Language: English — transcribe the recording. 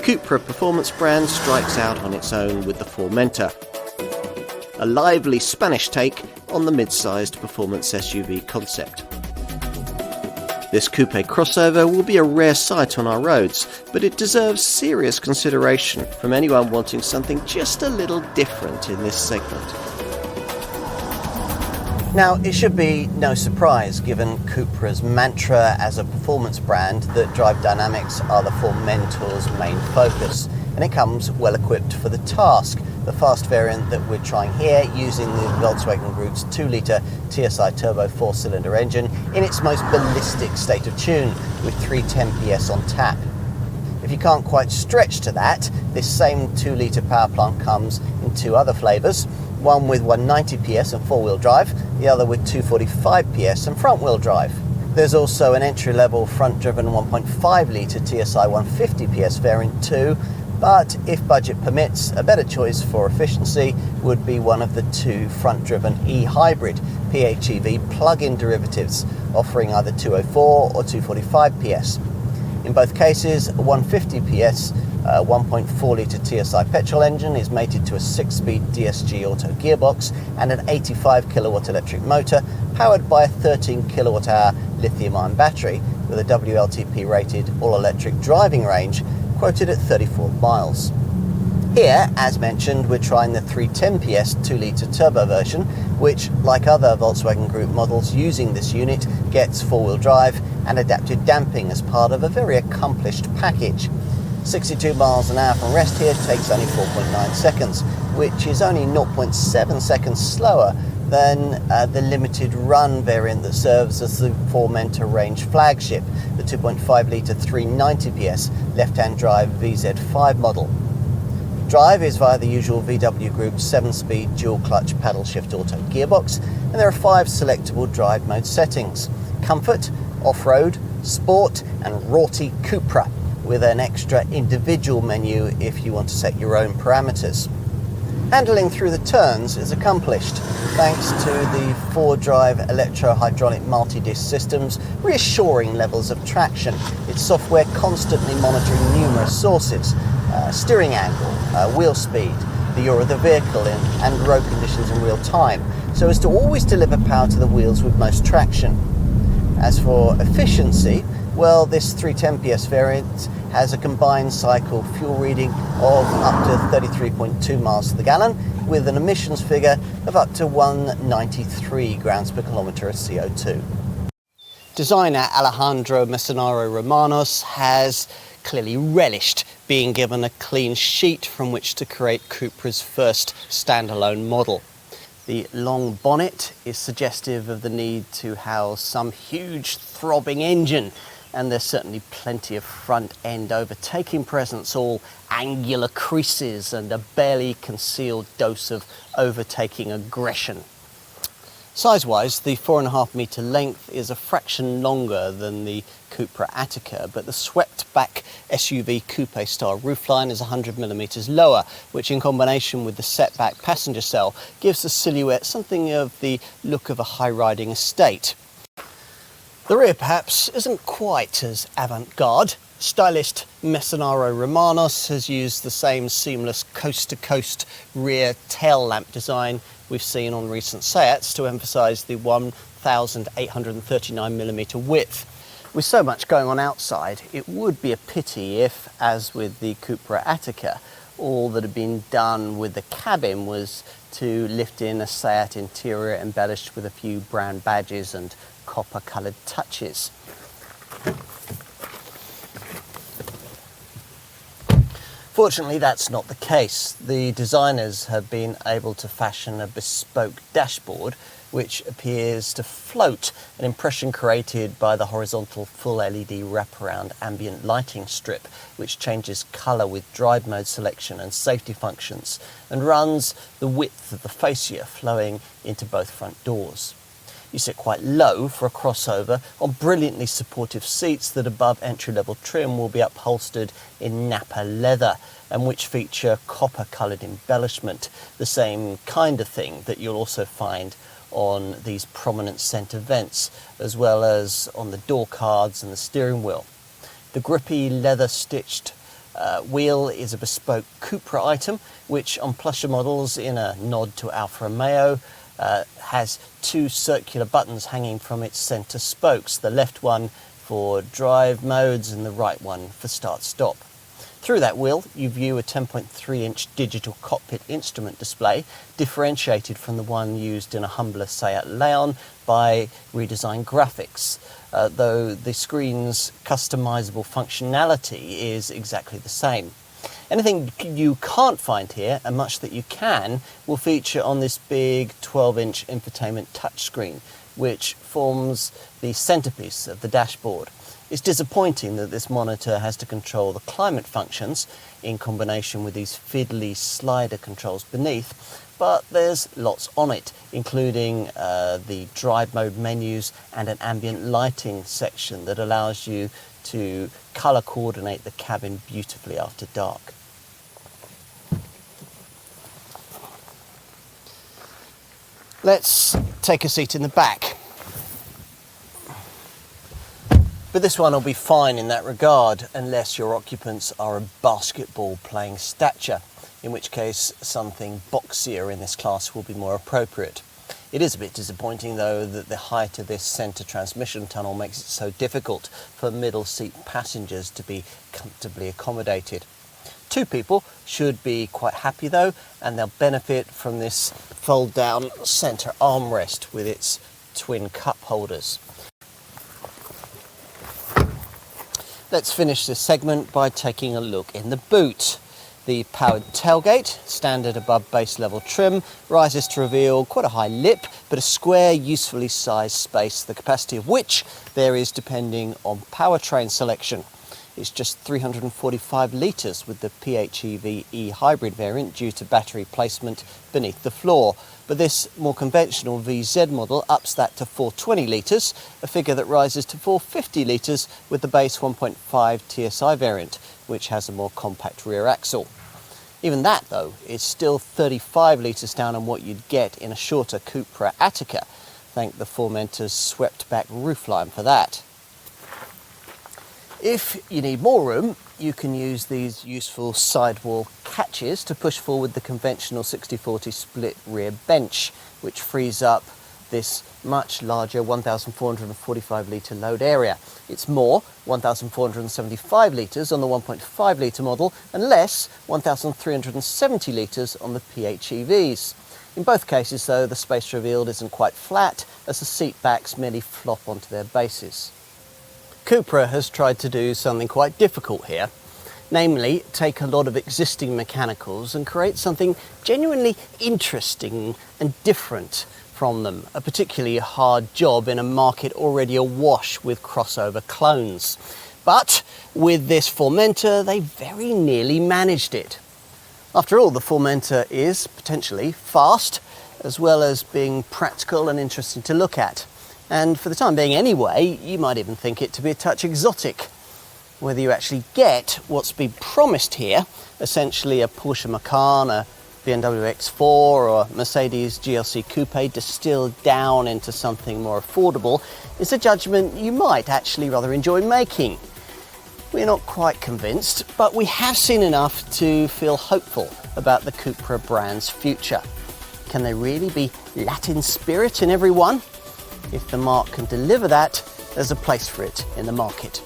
Cupra performance brand strikes out on its own with the Formentor, a lively Spanish take on the mid-sized performance SUV concept. This coupe crossover will be a rare sight on our roads, but it deserves serious consideration from anyone wanting something just a little different in this segment. Now, it should be no surprise, given Cupra's mantra as a performance brand, that drive dynamics are the Formentor's main focus, and it comes well equipped for the task. The fast variant that we're trying here, using the Volkswagen Group's 2-litre TSI turbo 4-cylinder engine in its most ballistic state of tune, with 310 PS on tap. If you can't quite stretch to that, this same 2-litre power plant comes in two other flavours, one with 190 PS and four-wheel drive, the other with 245 PS and front-wheel drive. There's also an entry-level front-driven 1.5-litre TSI 150 PS variant too, but if budget permits, a better choice for efficiency would be one of the two front-driven e-hybrid PHEV plug-in derivatives, offering either 204 or 245 PS. In both cases, a 150 PS 1.4-litre TSI petrol engine is mated to a 6-speed DSG auto gearbox and an 85 kilowatt electric motor powered by a 13 kilowatt hour lithium-ion battery with a WLTP rated all-electric driving range quoted at 34 miles. Here, as mentioned, we're trying the 310 PS 2-litre turbo version, which, like other Volkswagen Group models using this unit, gets four-wheel drive and adaptive damping as part of a very accomplished package. 62 miles an hour from rest here takes only 4.9 seconds, which is only 0.7 seconds slower than the limited run variant that serves as the Formentor range flagship, the 2.5-litre 390 PS left-hand drive VZ5 model. Drive is via the usual VW Group 7-speed dual-clutch paddle-shift auto gearbox, and there are 5 selectable drive mode settings: Comfort, Off-Road, Sport and Rorty Cupra, with an extra individual menu if you want to set your own parameters. Handling through the turns is accomplished thanks to the 4-drive electro-hydraulic multi-disc system's reassuring levels of traction, its software constantly monitoring numerous sources, steering angle, wheel speed, the yaw of the vehicle and road conditions in real time, so as to always deliver power to the wheels with most traction. As for efficiency, well, this 310 PS variant has a combined cycle fuel reading of up to 33.2 miles to the gallon, with an emissions figure of up to 193 grams per kilometre of CO2. Designer Alejandro Mecenaro Romanos has clearly relished being given a clean sheet from which to create Cupra's first standalone model. The long bonnet is suggestive of the need to house some huge throbbing engine, and there's certainly plenty of front-end overtaking presence, all angular creases and a barely concealed dose of overtaking aggression. Size-wise, the 4.5 metre length is a fraction longer than the Cupra Attica, but the swept-back SUV coupe-style roofline is 100mm lower, which in combination with the set-back passenger cell gives the silhouette something of the look of a high-riding estate. The rear, perhaps, isn't quite as avant-garde. Stylist Mecenaro Romanos has used the same seamless coast-to-coast rear tail lamp design we've seen on recent Seats to emphasise the 1,839mm width. With so much going on outside, it would be a pity if, as with the Cupra Attica, all that had been done with the cabin was to lift in a Seat interior embellished with a few brown badges and copper-coloured touches. Fortunately, that's not the case. The designers have been able to fashion a bespoke dashboard which appears to float, an impression created by the horizontal full LED wraparound ambient lighting strip, which changes colour with drive mode selection and safety functions, and runs the width of the fascia flowing into both front doors. You sit quite low for a crossover on brilliantly supportive seats that above entry-level trim will be upholstered in Napa leather and which feature copper-coloured embellishment, the same kind of thing that you'll also find on these prominent centre vents, as well as on the door cards and the steering wheel. The grippy leather-stitched Wheel is a bespoke Cupra item, which on plusher models, in a nod to Alfa Romeo, has two circular buttons hanging from its centre spokes, the left one for drive modes and the right one for start-stop. Through that wheel, you view a 10.3-inch digital cockpit instrument display, differentiated from the one used in a humbler Seat Leon by redesigned graphics, though the screen's customisable functionality is exactly the same. Anything you can't find here, and much that you can, will feature on this big 12-inch infotainment touchscreen, which forms the centrepiece of the dashboard. It's disappointing that this monitor has to control the climate functions in combination with these fiddly slider controls beneath, but there's lots on it, including the drive mode menus and an ambient lighting section that allows you to colour coordinate the cabin beautifully after dark. Let's take a seat in the back. But this one will be fine in that regard, unless your occupants are a basketball playing stature, in which case something boxier in this class will be more appropriate. It is a bit disappointing though that the height of this centre transmission tunnel makes it so difficult for middle seat passengers to be comfortably accommodated. Two people should be quite happy though, and they'll benefit from this fold down centre armrest with its twin cup holders. Let's finish this segment by taking a look in the boot. The powered tailgate, standard above base level trim, rises to reveal quite a high lip, but a square, usefully sized space, the capacity of which varies depending on powertrain selection. It's just 345 litres with the PHEV e-hybrid variant due to battery placement beneath the floor. But this more conventional VZ model ups that to 420 litres, a figure that rises to 450 litres with the base 1.5 TSI variant, which has a more compact rear axle. Even that, though, is still 35 litres down on what you'd get in a shorter Cupra Attica. Thank the Formentor's swept-back roofline for that. If you need more room, you can use these useful sidewall catches to push forward the conventional 60/40 split rear bench, which frees up this much larger 1,445 litre load area. It's more, 1,475 litres on the 1.5 litre model, and less, 1,370 litres on the PHEVs. In both cases, though, the space revealed isn't quite flat, as the seat backs merely flop onto their bases. Cupra has tried to do something quite difficult here, namely take a lot of existing mechanicals and create something genuinely interesting and different from them, a particularly hard job in a market already awash with crossover clones. But with this Formentor, they very nearly managed it. After all, the Formentor is potentially fast, as well as being practical and interesting to look at. And for the time being anyway, you might even think it to be a touch exotic. Whether you actually get what's been promised here, essentially a Porsche Macan, a BMW X4 or a Mercedes GLC Coupe distilled down into something more affordable, is a judgment you might actually rather enjoy making. We're not quite convinced, but we have seen enough to feel hopeful about the Cupra brand's future. Can there really be Latin spirit in everyone? If the marque can deliver that, there's a place for it in the market.